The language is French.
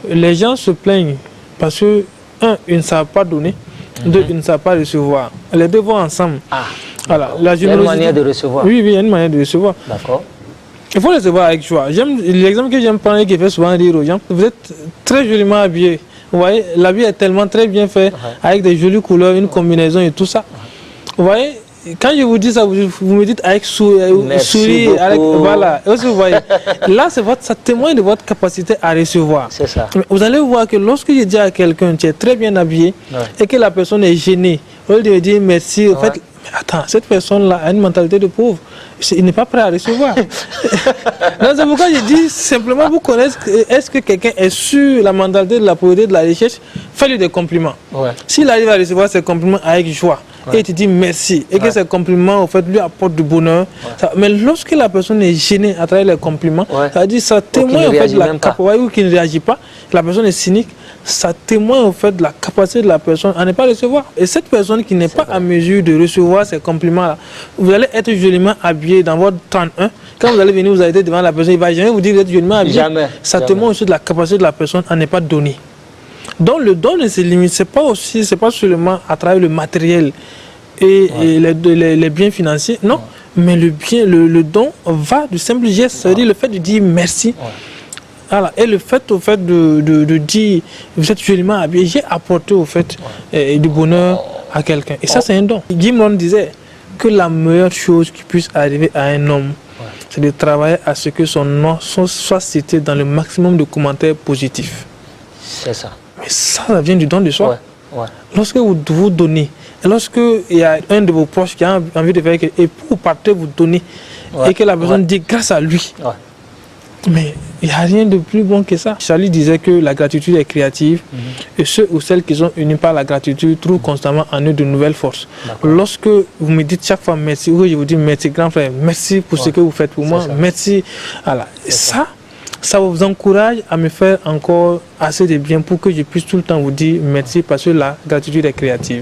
les gens se plaignent parce que, un, ils ne savent pas donner, deux, ils ne savent pas recevoir. Les deux vont ensemble. Ah, voilà, la il y a une manière de recevoir. Oui, il y a une manière de recevoir. D'accord. Il faut recevoir avec joie. L'exemple que j'aime prendre et qui fait souvent rire aux gens, vous êtes très joliment habillé. Vous voyez, l'habit est tellement très bien fait, avec des jolies couleurs, une combinaison et tout ça. Vous voyez, quand je vous dis ça, vous me dites avec sourire, avec, voilà. Et aussi, vous voyez, là, ça témoigne de votre capacité à recevoir. C'est ça. Vous allez voir que lorsque je dis à quelqu'un, tu es très bien habillé, et que la personne est gênée, au lieu de me dire merci, en fait, mais attends, cette personne-là a une mentalité de pauvre. Il n'est pas prêt à recevoir. C'est pourquoi je dis simplement, vous connaissez, est-ce que quelqu'un est sur la mentalité de la pauvreté, de la recherche, faites-lui des compliments. S'il arrive à recevoir ces compliments avec joie, et tu dis merci, et que ces compliments, en fait, lui apportent du bonheur. Mais lorsque la personne est gênée à travers les compliments, ça dit, ça témoigne en fait de la capacité, ou qui ne réagit pas, la personne est cynique, ça témoigne en fait de la capacité de la personne à ne pas recevoir. Et cette personne qui n'est pas à mesure de recevoir ces compliments-là, vous allez être joliment habillé dans votre 31. Quand vous allez venir, vous allez être devant la personne, il ne va jamais vous dire que vous êtes joliment habillé. Ça témoigne aussi de la capacité de la personne à ne pas donner. Donc le don ne se limite, c'est pas seulement à travers le matériel et les biens financiers, non, mais le don va du simple geste, c'est-à-dire le fait de dire merci. Voilà. Et le fait au fait de dire vous êtes joliment habillé, j'ai apporté au fait du bonheur à quelqu'un. Et ça c'est un don. Jim Rohn disait que la meilleure chose qui puisse arriver à un homme, c'est de travailler à ce que son nom soit cité dans le maximum de commentaires positifs. C'est ça. Mais ça vient du don de soi. Lorsque vous donnez, et lorsque il y a un de vos proches qui a envie de faire quelque chose, et pour partir vous donner, et que la personne dit grâce à lui, mais il n'y a rien de plus bon que ça. Charlie disait que la gratitude est créative, et ceux ou celles qui sont unis par la gratitude trouvent constamment en eux de nouvelles forces. Lorsque vous me dites chaque fois merci, ou je vous dis merci grand frère, merci pour ce que vous faites pour moi, merci. Voilà. Et ça vous encourage à me faire encore assez de bien pour que je puisse tout le temps vous dire merci parce que la gratitude est créative.